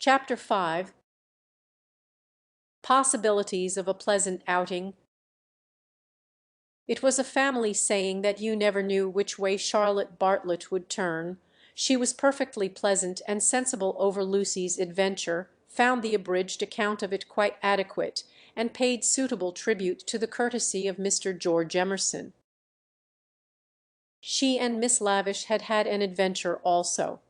Chapter 5. Possibilities of a Pleasant Outing. It was a family saying that you never knew which way Charlotte Bartlett would turn. She was perfectly pleasant and sensible over Lucy's adventure, found the abridged account of it quite adequate, and paid suitable tribute to the courtesy of Mr. George Emerson. She and Miss Lavish had had an adventure also.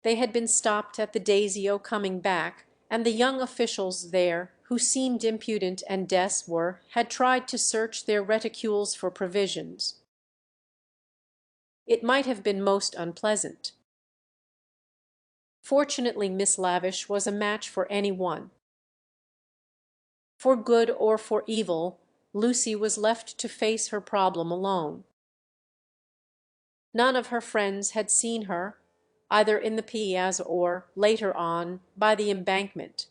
They had been stopped at the Daisy-O coming back, and the young officials there, who seemed impudent and had tried to search their reticules for provisions. It might have been most unpleasant. Fortunately Miss Lavish was a match for any one. For good or for evil, Lucy was left to face her problem alone. None of her friends had seen her, either in the piazza or, later on, by the embankment.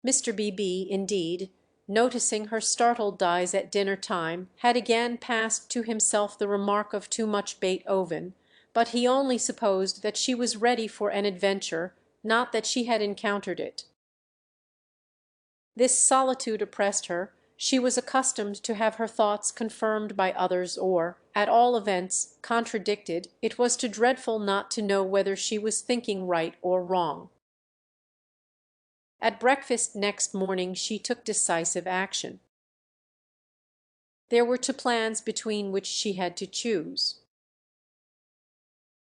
Mr. B.B., indeed, noticing her startled eyes at dinner-time, had again passed to himself the remark of too much Beethoven, but he only supposed that she was ready for an adventure, not that she had encountered it. This solitude oppressed her. She was accustomed to have her thoughts confirmed by others or, at all events, contradicted. It was too dreadful not to know whether she was thinking right or wrong. At breakfast next morning she took decisive action. There were two plans between which she had to choose.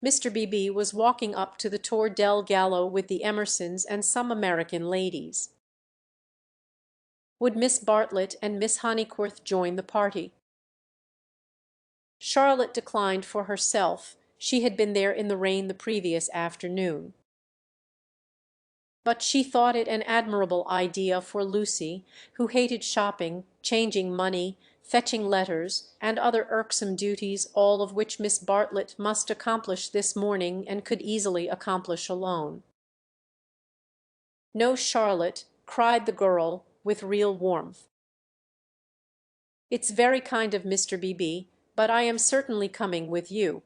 Mr. B.B. was walking up to the Tor del Gallo with the Emersons and some American ladies. Would Miss Bartlett and Miss Honeycorth join the party? Charlotte declined for herself. She had been there in the rain the previous afternoon. But she thought it an admirable idea for Lucy, who hated shopping, changing money, fetching letters, and other irksome duties, all of which Miss Bartlett must accomplish this morning and could easily accomplish alone. "No, Charlotte," cried the girl, with real warmth. "It's very kind of Mr. B.B., but I am certainly coming with you."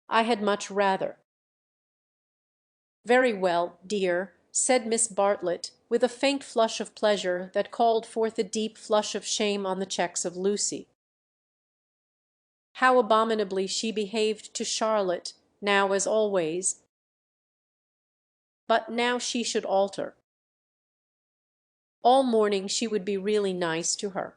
"I had much rather." "Very well, dear," said Miss Bartlett, with a faint flush of pleasure that called forth a deep flush of shame on the cheeks of Lucy. How abominably she behaved to Charlotte, now as always! But now she should alter. All morning she would be really nice to her.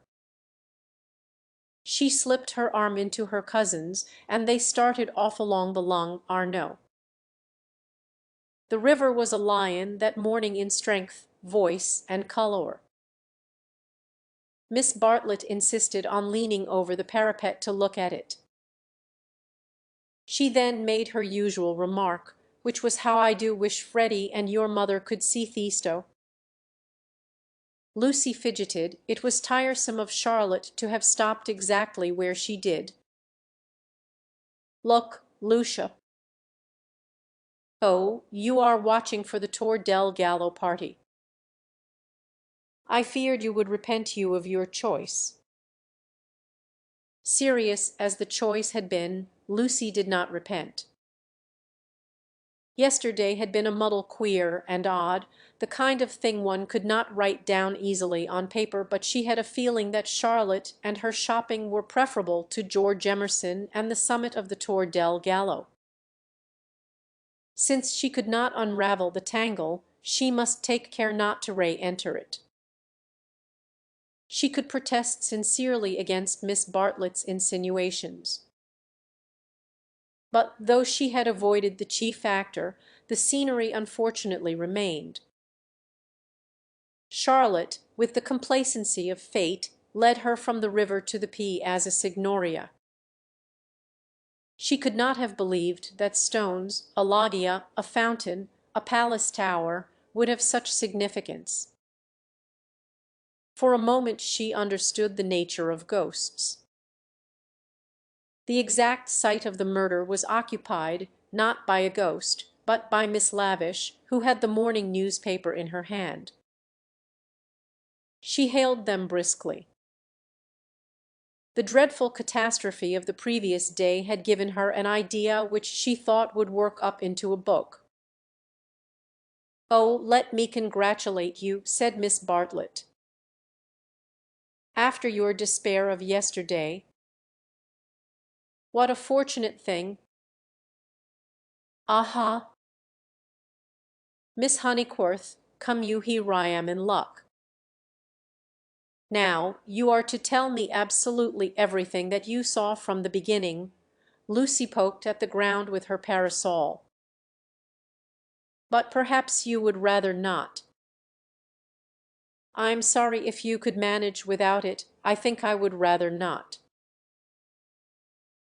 She slipped her arm into her cousin's, and they started off along the Long Arno. The river was a lion that morning in strength, voice, and colour. Miss Bartlett insisted on leaning over the parapet to look at it. She then made her usual remark, which was, "How I do wish Freddie and your mother could see Theisto." Lucy fidgeted. It was tiresome of Charlotte to have stopped exactly where she did. "Look, Lucia." "Oh, you are watching for the Tor del Gallo party." "I feared you would repent you of your choice." Serious as the choice had been, Lucy did not repent. Yesterday had been a muddle, queer and odd, the kind of thing one could not write down easily on paper, but she had a feeling that Charlotte and her shopping were preferable to George Emerson and the summit of the Tor del Gallo. Since she could not unravel the tangle, she must take care not to re-enter it. She could protest sincerely against Miss Bartlett's insinuations. But though she had avoided the chief actor, the scenery unfortunately remained. Charlotte, with the complacency of fate, led her from the river to the Piazza Signoria. She could not have believed that stones, a loggia, a fountain, a palace tower, would have such significance. For a moment she understood the nature of ghosts. The exact site of the murder was occupied, not by a ghost, but by Miss Lavish, who had the morning newspaper in her hand. She hailed them briskly. The dreadful catastrophe of the previous day had given her an idea which she thought would work up into a book. "Oh, let me congratulate you," said Miss Bartlett. "After your despair of yesterday. What a fortunate thing." "Aha! Miss Honeycorth, come you here I am in luck. Now, you are to tell me absolutely everything that you saw from the beginning." Lucy poked at the ground with her parasol. "But perhaps you would rather not." "I'm sorry if you could manage without it. I think I would rather not."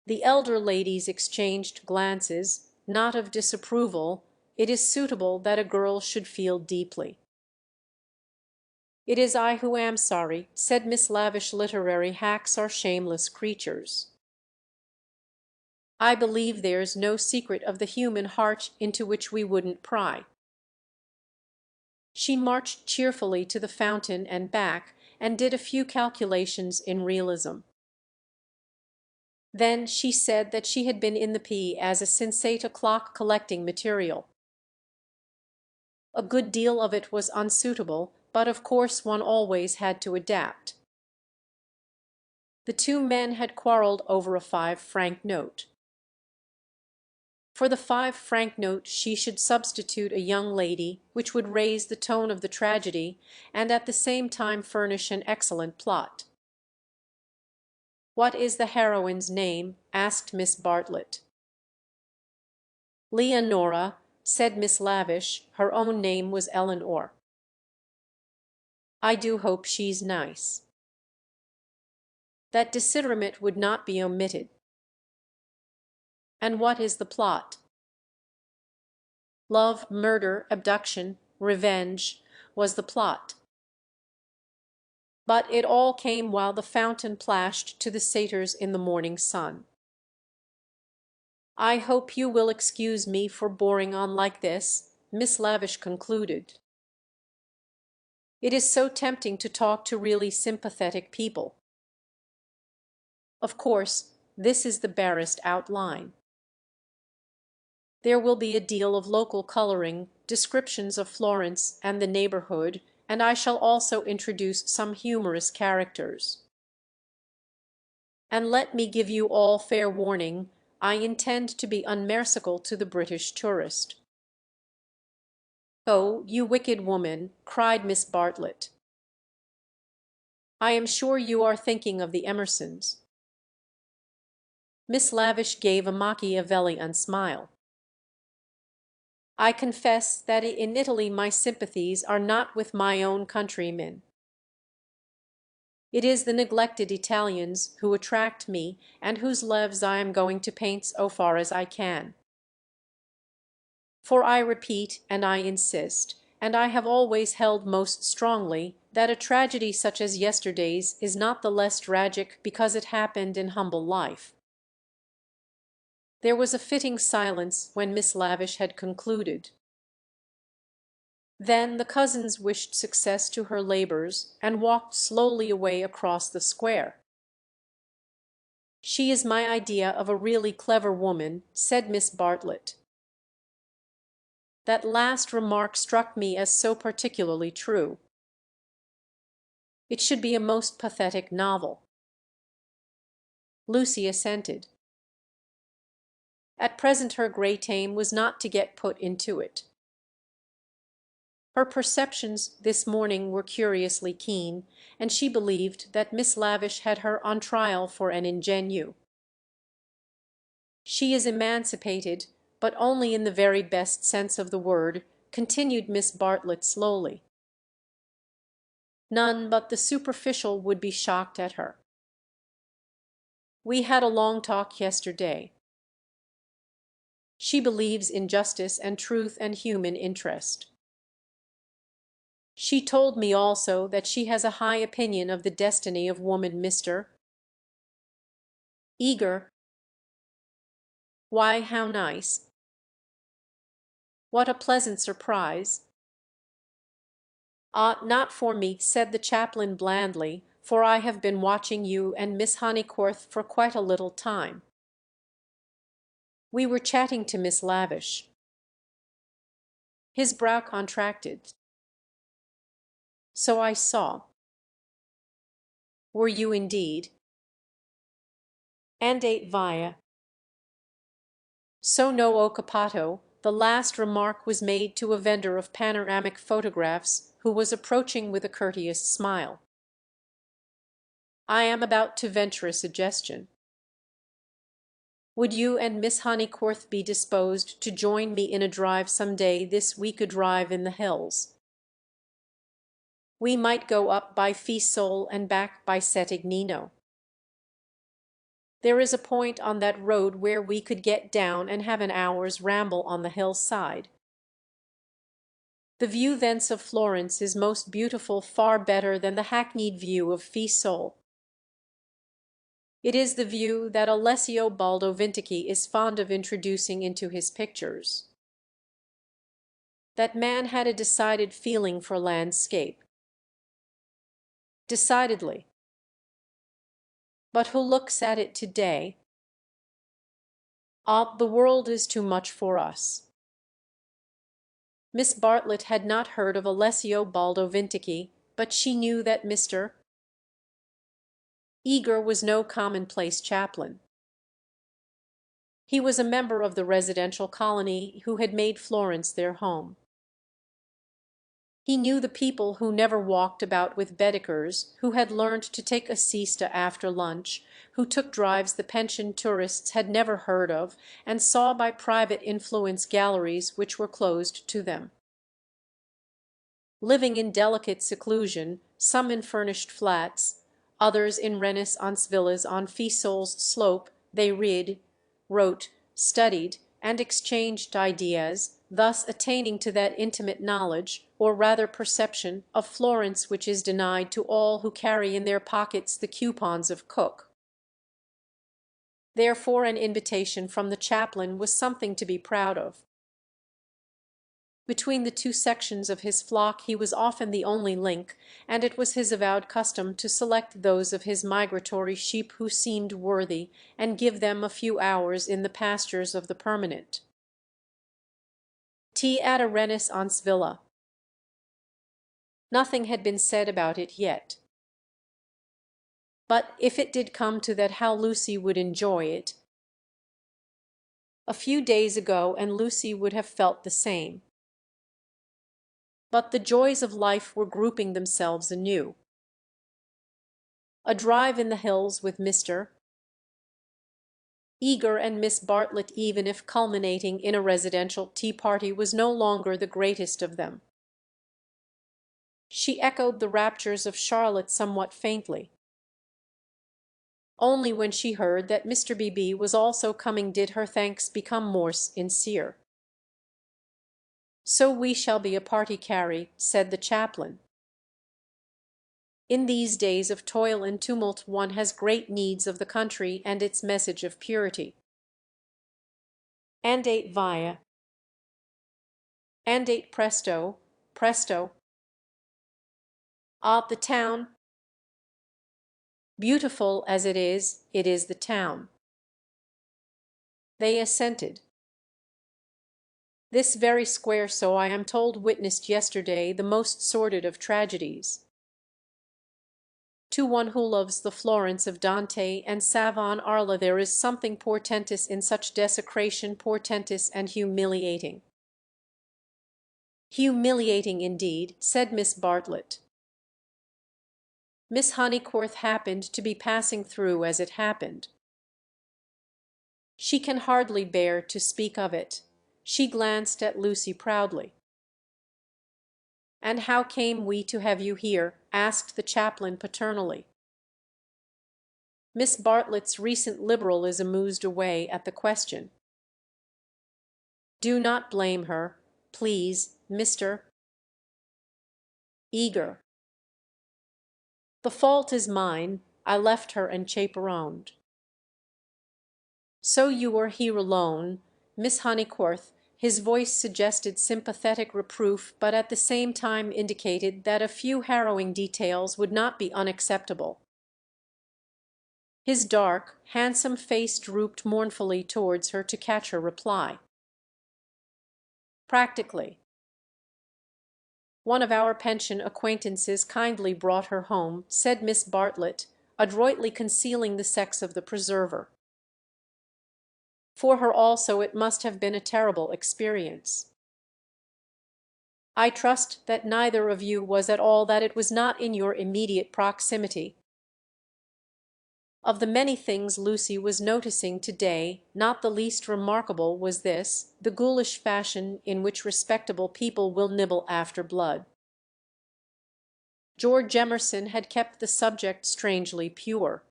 The elder ladies exchanged glances, not of disapproval. It is suitable that a girl should feel deeply. "It is I who am sorry," said Miss Lavish. "Literary hacks are shameless creatures. I believe there's no secret of the human heart into which we wouldn't pry." She marched cheerfully to the fountain and back, and did a few calculations in realism. Then she said that she had been in the P as a sensate o'clock collecting material. A good deal of it was unsuitable, but of course one always had to adapt. The two men had quarrelled over a 5-franc note. For the 5-franc note she should substitute a young lady, which would raise the tone of the tragedy, and at the same time furnish an excellent plot. "What is the heroine's name?" asked Miss Bartlett. "Leonora," said Miss Lavish. Her own name was Eleanor. "I do hope she's nice." That desideratum would not be omitted. "And what is the plot?" Love, murder, abduction, revenge, was the plot. But it all came while the fountain plashed to the satyrs in the morning sun. "I hope you will excuse me for boring on like this," Miss Lavish concluded. "It is so tempting to talk to really sympathetic people. Of course, this is the barest outline. There will be a deal of local colouring, descriptions of Florence and the neighbourhood, and I shall also introduce some humorous characters. And let me give you all fair warning, I intend to be unmerciful to the British tourist." "Oh, you wicked woman!" cried Miss Bartlett. "I am sure you are thinking of the Emersons." Miss Lavish gave a Machiavellian smile. "I confess that in Italy my sympathies are not with my own countrymen. It is the neglected Italians who attract me, and whose lives I am going to paint so far as I can. For I repeat, and I insist, and I have always held most strongly, that a tragedy such as yesterday's is not the less tragic because it happened in humble life." There was a fitting silence when Miss Lavish had concluded. Then the cousins wished success to her labours, and walked slowly away across the square. "She is my idea of a really clever woman," said Miss Bartlett. That last remark struck me as so particularly true. It should be a most pathetic novel. Lucy assented. At present her great aim was not to get put into it. Her perceptions this morning were curiously keen, and she believed that Miss Lavish had her on trial for an ingenue. "She is emancipated, but only in the very best sense of the word," continued Miss Bartlett slowly. "None but the superficial would be shocked at her. We had a long talk yesterday. She believes in justice and truth and human interest. She told me also that she has a high opinion of the destiny of woman, Mr. Eager. Why, how nice! What a pleasant surprise!" "Ah, not for me," said the chaplain blandly, for I have been watching you and Miss Honeycorth for quite a little time." "We were chatting to Miss Lavish." His brow contracted. "So I saw." "Were you indeed?" "Andate via." So no occupato. The last remark was made to a vendor of panoramic photographs who was approaching with a courteous smile. "I am about to venture a suggestion. Would you and Miss Honeycorth be disposed to join me in a drive some day this week, a drive in the hills? We might go up by Fiesole and back by Settignino. There is a point on that road where we could get down and have an hour's ramble on the hillside. The view thence of Florence is most beautiful, far better than the hackneyed view of Fiesole. It is the view that Alessio Baldovinticchi is fond of introducing into his pictures. That man had a decided feeling for landscape. Decidedly. But who looks at it today? Ah, the world is too much for us." Miss Bartlett had not heard of Alessio Baldovinticchi, but she knew that Mr. Eager was no commonplace chaplain. He was a member of the residential colony who had made Florence their home. He knew the people who never walked about with Baedekers, who had learned to take a siesta after lunch, who took drives the pensioned tourists had never heard of, and saw by private influence galleries which were closed to them. Living in delicate seclusion, some in furnished flats, others in Renaissance villas on Fiesole's slope, they read, wrote, studied, and exchanged ideas, thus attaining to that intimate knowledge, or rather perception, of Florence which is denied to all who carry in their pockets the coupons of Cook. Therefore an invitation from the chaplain was something to be proud of. Between the two sections of his flock he was often the only link, and it was his avowed custom to select those of his migratory sheep who seemed worthy, and give them a few hours in the pastures of the permanent. Tea at a Renaissance villa. Nothing had been said about it yet. But if it did come to that, how Lucy would enjoy it. A few days ago and Lucy would have felt the same. But the joys of life were grouping themselves anew. A drive in the hills with Mr. Eager and Miss Bartlett, even if culminating in a residential tea-party, was no longer the greatest of them. She echoed the raptures of Charlotte somewhat faintly. Only when she heard that Mr. B.B. was also coming did her thanks become more sincere. "So we shall be a party, Carrie," said the chaplain. "In these days of toil and tumult one has great needs of the country and its message of purity." "Andate via." "Andate presto, presto." "Ah, the town." "Beautiful as it is the town." They assented. This very square, so I am told, witnessed yesterday the most sordid of tragedies. To one who loves the Florence of Dante and Savonarola there is something portentous in such desecration, portentous and humiliating. "Humiliating indeed," said Miss Bartlett. Miss Honeycorth happened to be passing through as it happened. She can hardly bear to speak of it. She glanced at Lucy proudly. "And how came we to have you here?" asked the chaplain paternally. Miss Bartlett's recent liberalism oozed away at the question. "Do not blame her, please, Mr. Eager. The fault is mine. I left her and chaperoned." "So you were here alone, Miss Honeycorth?" His voice suggested sympathetic reproof, but at the same time indicated that a few harrowing details would not be unacceptable. His dark, handsome face drooped mournfully towards her to catch her reply. Practically. One of our pension acquaintances kindly brought her home, said Miss Bartlett, adroitly concealing the sex of the preserver. For her also it must have been a terrible experience. I trust that neither of you was at all that it was not in your immediate proximity. Of the many things Lucy was noticing to-day, not the least remarkable was this, the ghoulish fashion in which respectable people will nibble after blood. George Emerson had kept the subject strangely pure.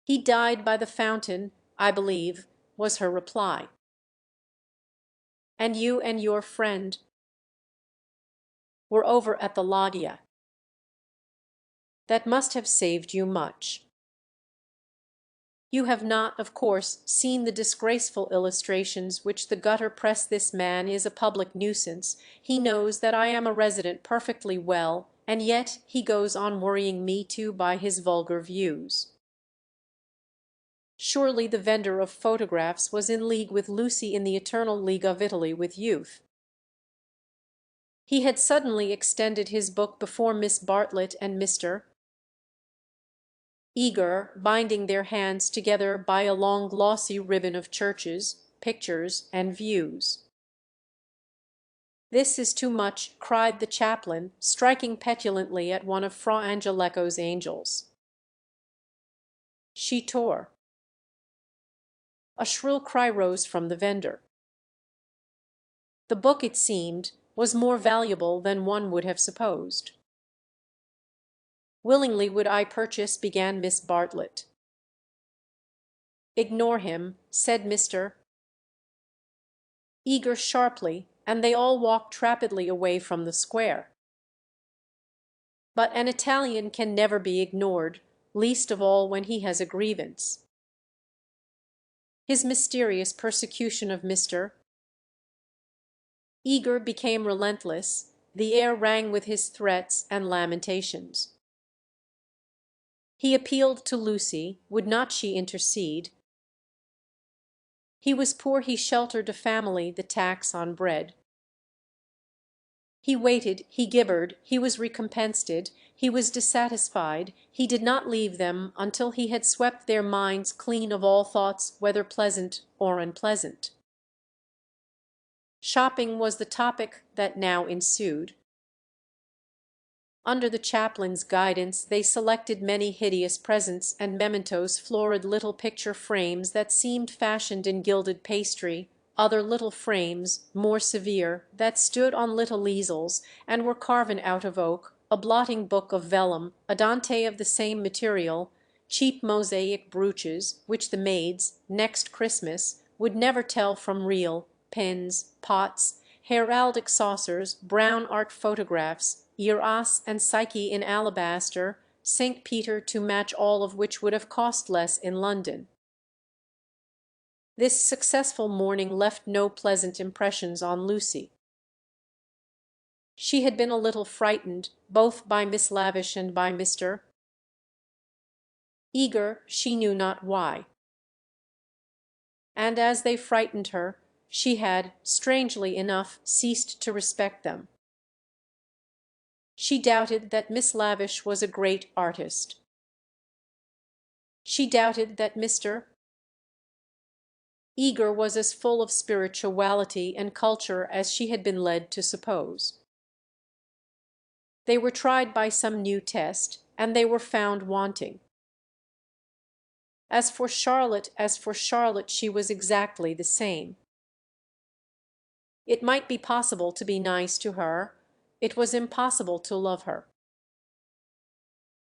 He died by the fountain, I believe, was her reply. And you and your friend were over at the loggia. That must have saved you much. You have not, of course, seen the disgraceful illustrations which the gutter press. This man is a public nuisance. He knows that I am a resident perfectly well, and yet he goes on worrying me too by his vulgar views. Surely the vendor of photographs was in league with Lucy in the eternal league of Italy with youth. He had suddenly extended his book before Miss Bartlett and Mr. Eager, binding their hands together by a long glossy ribbon of churches, pictures, and views. "This is too much," cried the chaplain, striking petulantly at one of Fra Angelico's angels. She tore. A shrill cry rose from the vendor. The book, it seemed, was more valuable than one would have supposed. "Willingly would I purchase," began Miss Bartlett. "Ignore him," said Mr. Eager sharply, and they all walked rapidly away from the square. But an Italian can never be ignored, least of all when he has a grievance. His mysterious persecution of Mr. Eager became relentless, the air rang with his threats and lamentations. He appealed to Lucy, would not she intercede? He was poor, he sheltered a family, the tax on bread. He waited, he gibbered, he was recompensed, he was dissatisfied, he did not leave them until he had swept their minds clean of all thoughts whether pleasant or unpleasant. Shopping was the topic that now ensued. Under the chaplain's guidance they selected many hideous presents and mementos, florid little picture frames that seemed fashioned in gilded pastry, other little frames, more severe, that stood on little easels, and were carven out of oak, a blotting book of vellum, a Dante of the same material, cheap mosaic brooches, which the maids, next Christmas, would never tell from real, pins, pots, heraldic saucers, brown art photographs, Euros and Psyche in alabaster, St. Peter, to match all of which would have cost less in London. This successful morning left no pleasant impressions on Lucy. She had been a little frightened, both by Miss Lavish and by Mr. Eager, she knew not why. And as they frightened her, she had, strangely enough, ceased to respect them. She doubted that Miss Lavish was a great artist. She doubted that Mr. Eager was as full of spirituality and culture as she had been led to suppose. They were tried by some new test, and they were found wanting. As for Charlotte, she was exactly the same. It might be possible to be nice to her. It was impossible to love her.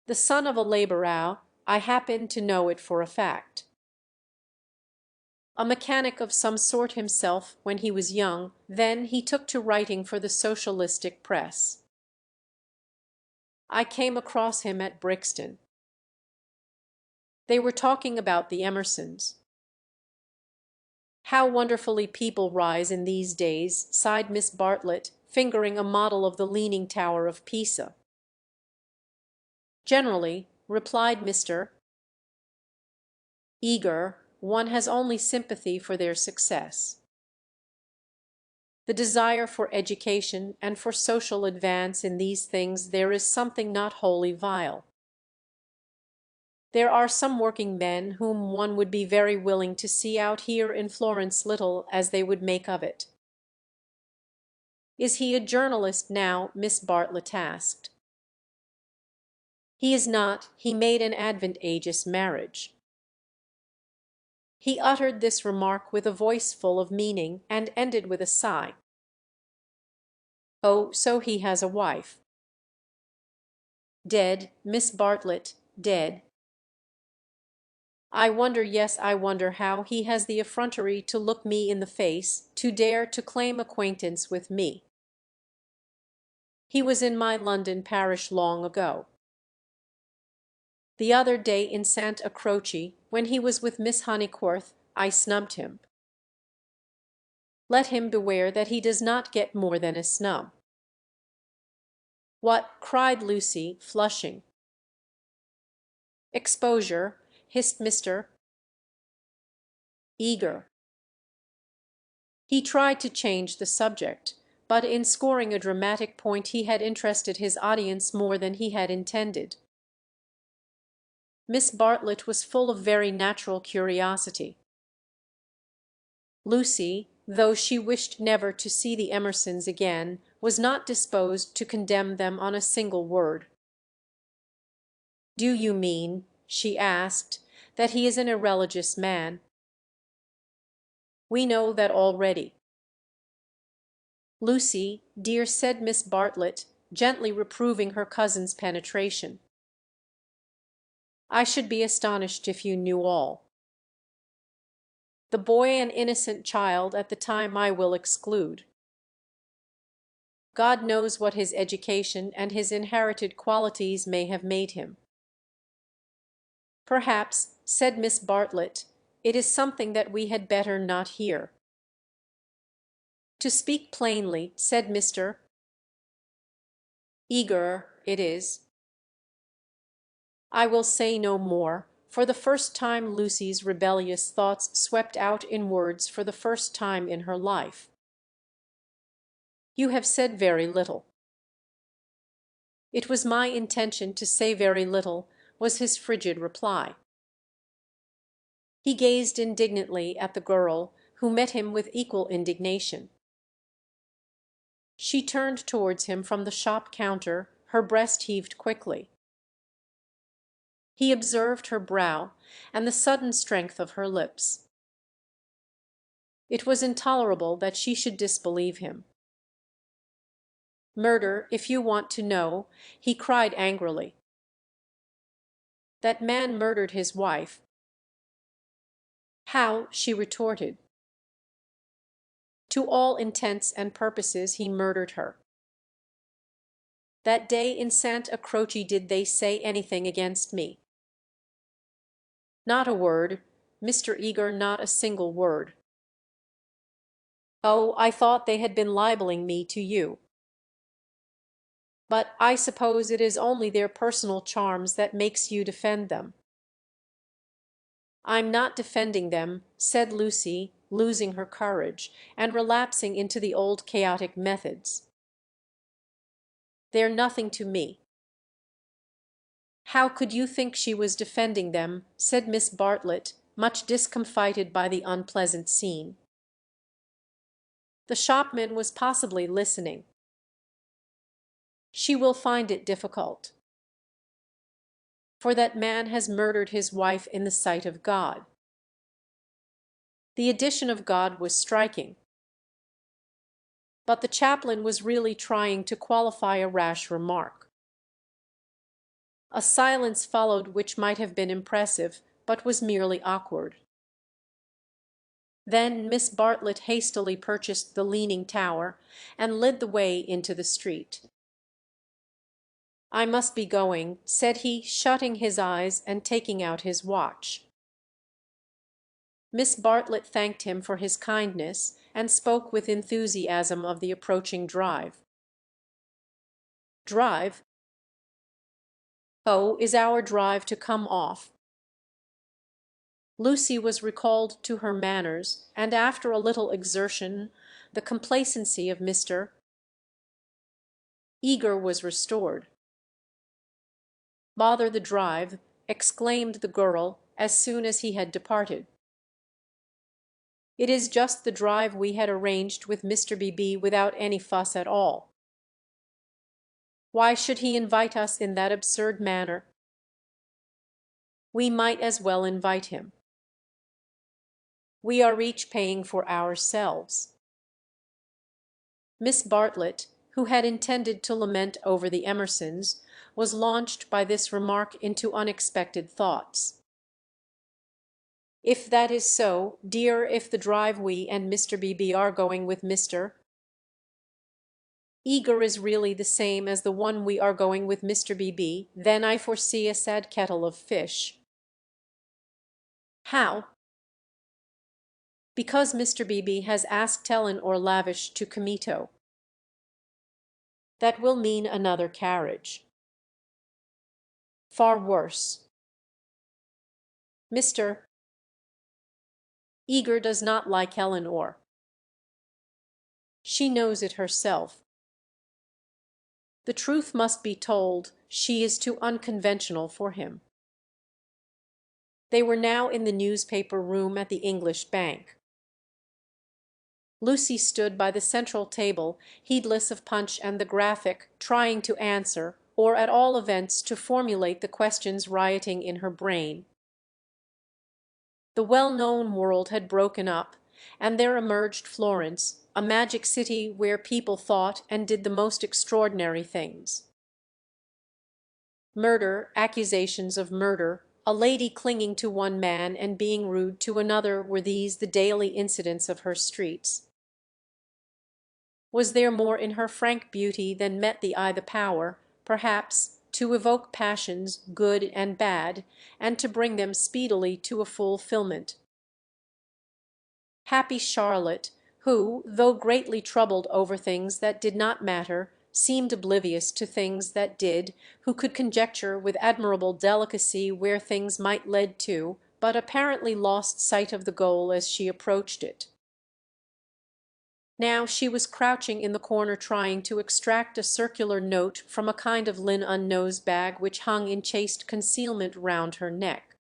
The son of a labourau, I happen to know it for a fact. A mechanic of some sort himself when he was young, then he took to writing for the socialistic press. I came across him at Brixton. They were talking about the Emersons. "How wonderfully people rise in these days," sighed Miss Bartlett, fingering a model of the Leaning Tower of Pisa. "Generally," replied Mr. Eager, "one has only sympathy for their success. The desire for education and for social advance, in these things there is something not wholly vile. There are some working men whom one would be very willing to see out here in Florence, little as they would make of it." "Is he a journalist now?" Miss Bartlett asked. "He is not. He made an advantageous marriage." He uttered this remark with a voice full of meaning, and ended with a sigh. "Oh, so he has a wife." "Dead, Miss Bartlett, dead." "I wonder, yes, I wonder how he has the effrontery to look me in the face, to dare to claim acquaintance with me. He was in my London parish long ago. The other day in Santa Croce, when he was with Miss Honeycorth, I snubbed him. Let him beware that he does not get more than a snub." "What?" cried Lucy, flushing. "Exposure," hissed Mr. Eager. He tried to change the subject, but in scoring a dramatic point he had interested his audience more than he had intended. Miss Bartlett was full of very natural curiosity. Lucy, though she wished never to see the Emersons again, was not disposed to condemn them on a single word. "Do you mean," she asked, "that he is an irreligious man?" "We know that already." "Lucy, dear," said Miss Bartlett, gently reproving her cousin's penetration, "I should be astonished if you knew all. The boy an innocent child at the time I will exclude. God knows what his education and his inherited qualities may have made him." "Perhaps," said Miss Bartlett, "it is something that we had better not hear." "To speak plainly," said Mr. Eager, "it is." I will say no more. For the first time Lucy's rebellious thoughts swept out in words for the first time in her life. "You have said very little." "It was my intention to say very little," was his frigid reply. He gazed indignantly at the girl, who met him with equal indignation. She turned towards him from the shop counter, her breast heaved quickly. He observed her brow, and the sudden strength of her lips. It was intolerable that she should disbelieve him. "Murder, if you want to know," he cried angrily. "That man murdered his wife." "How?" she retorted. "To all intents and purposes he murdered her." "That day in Santa Croce did they say anything against me?" "Not a word, Mr. Eager, not a single word." "Oh, I thought they had been libeling me to you." "But I suppose it is only their personal charms that makes you defend them." "I'm not defending them," said Lucy, losing her courage, and relapsing into the old chaotic methods. "They're nothing to me." "How could you think she was defending them?" said Miss Bartlett, much discomfited by the unpleasant scene. The shopman was possibly listening. "She will find it difficult. For that man has murdered his wife in the sight of God." The addition of God was striking. But the chaplain was really trying to qualify a rash remark. A silence followed which might have been impressive, but was merely awkward. Then Miss Bartlett hastily purchased the Leaning Tower, and led the way into the street. "I must be going," said he, shutting his eyes and taking out his watch. Miss Bartlett thanked him for his kindness, and spoke with enthusiasm of the approaching drive. Drive? Oh, is our drive to come off? Lucy was recalled to her manners, and after a little exertion the complacency of Mr. Eager was restored. "Bother the drive," exclaimed the girl as soon as he had departed. "It is just the drive we had arranged with Mr. B.B. without any fuss at all. Why should he invite us in that absurd manner? We might as well invite him. We are each paying for ourselves." Miss Bartlett, who had intended to lament over the Emersons, was launched by this remark into unexpected thoughts. "If that is so, dear, if the drive we and Mr. B.B. are going with Mr. Eager is really the same as the one we are going with Mr. B.B., then I foresee a sad kettle of fish." "How?" "Because Mr. B.B. has asked Ellen or Lavish to Comito. That will mean another carriage." "Far worse. Mr. Eager does not like Eleanor. She knows it herself. The truth must be told, she is too unconventional for him." They were now in the newspaper room at the English Bank. Lucy stood by the central table, heedless of Punch and the Graphic, trying to answer, or at all events to formulate the questions rioting in her brain. The well-known world had broken up, and there emerged Florence, a magic city where people thought and did the most extraordinary things. Murder, accusations of murder, a lady clinging to one man and being rude to another, were these the daily incidents of her streets. Was there more in her frank beauty than met the eye the power, perhaps, to evoke passions, good and bad, and to bring them speedily to a fulfilment? Happy Charlotte, who, though greatly troubled over things that did not matter, seemed oblivious to things that did, who could conjecture with admirable delicacy where things might lead to, but apparently lost sight of the goal as she approached it. Now she was crouching in the corner trying to extract a circular note from a kind of linen nose bag which hung in chaste concealment round her neck.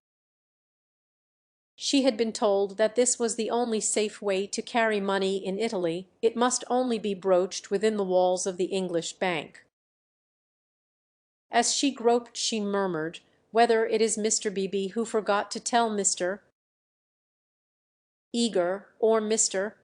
She had been told that this was the only safe way to carry money in Italy; it must only be broached within the walls of the English Bank. As she groped she murmured, "Whether it is Mr. B.B. who forgot to tell Mr. Eager, or Mr.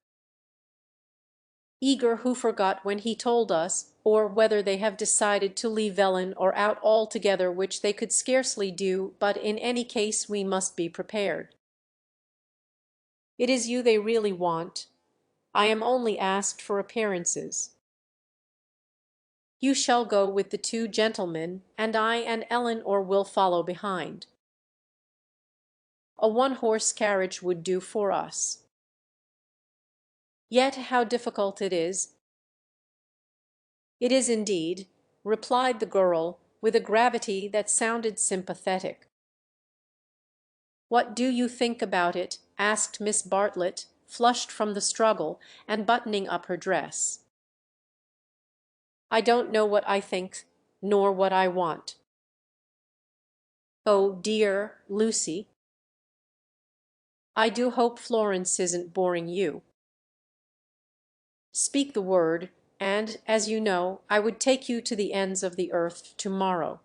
Eager who forgot when he told us, or whether they have decided to leave Ellen or out altogether, which they could scarcely do, but in any case we must be prepared. It is you they really want. I am only asked for appearances. You shall go with the two gentlemen, and I and Eleanor will follow behind. A one-horse carriage would do for us. Yet how difficult it is." "It is indeed," replied the girl, with a gravity that sounded sympathetic. "What do you think about it?" asked Miss Bartlett, flushed from the struggle, and buttoning up her dress. "I don't know what I think, nor what I want." "Oh, dear Lucy." "I do hope Florence isn't boring you." "Speak the word, and, as you know, I would take you to the ends of the earth to-morrow."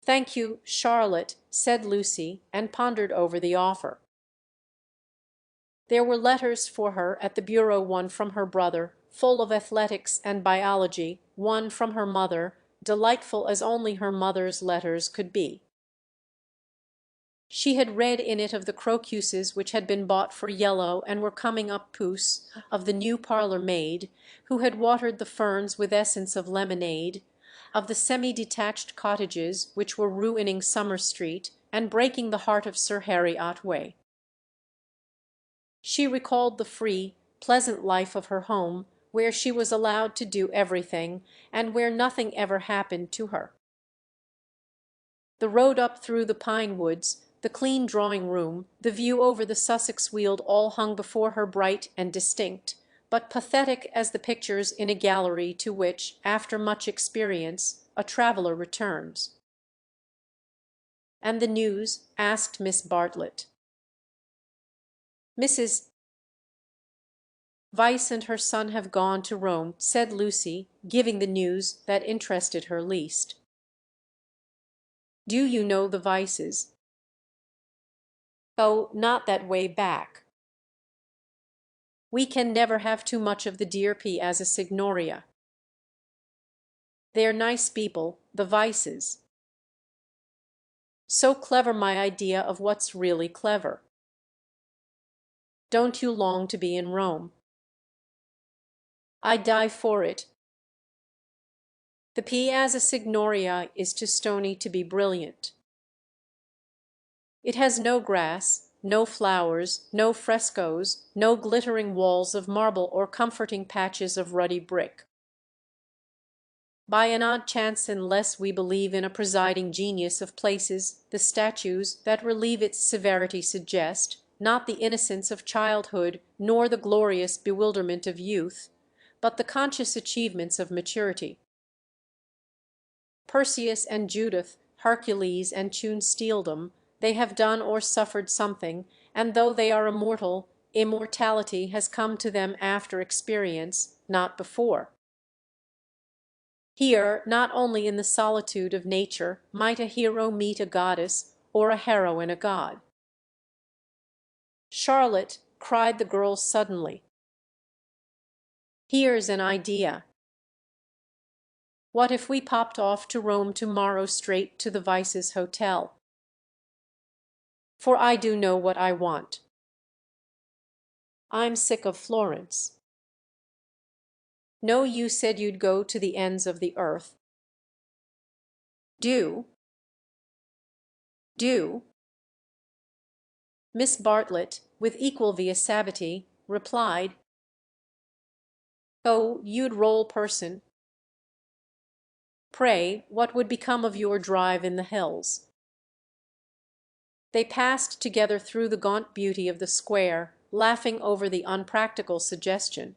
"Thank you, Charlotte," said Lucy, and pondered over the offer. There were letters for her at the bureau, one from her brother, full of athletics and biology, one from her mother, delightful as only her mother's letters could be. She had read in it of the crocuses which had been bought for yellow and were coming up puce, of the new parlour maid, who had watered the ferns with essence of lemonade, of the semi-detached cottages which were ruining Summer Street and breaking the heart of Sir Harry Otway. She recalled the free, pleasant life of her home, where she was allowed to do everything, and where nothing ever happened to her. The road up through the pine woods, the clean drawing-room, the view over the Sussex Weald all hung before her bright and distinct, but pathetic as the pictures in a gallery to which, after much experience, a traveller returns. "And the news?" asked Miss Bartlett. "Mrs. Vyse and her son have gone to Rome," said Lucy, giving the news that interested her least. "Do you know the Vyses?" "Oh, not that way back. We can never have too much of the dear P as a Signoria. They're nice people, the Vyses. So clever, my idea of what's really clever. Don't you long to be in Rome?" "I die for it. The P as a Signoria is too stony to be brilliant. It has no grass, no flowers, no frescoes, no glittering walls of marble or comforting patches of ruddy brick. By an odd chance, unless we believe in a presiding genius of places, the statues that relieve its severity suggest, not the innocence of childhood nor the glorious bewilderment of youth, but the conscious achievements of maturity. Perseus and Judith, Hercules and Chun Steeldom, they have done or suffered something, and though they are immortal, immortality has come to them after experience, not before. Here, not only in the solitude of nature, might a hero meet a goddess, or a heroine a god." "Charlotte," cried the girl suddenly, "here's an idea. What if we popped off to Rome to-morrow straight to the Vyses' hotel? For I do know what I want. I'm sick of Florence." "No, you said you'd go to the ends of the earth." "Do? Do?" Miss Bartlett, with equal vivacity, replied, "Oh, you'd roll person. Pray, what would become of your drive in the hills?" They passed together through the gaunt beauty of the square, laughing over the unpractical suggestion.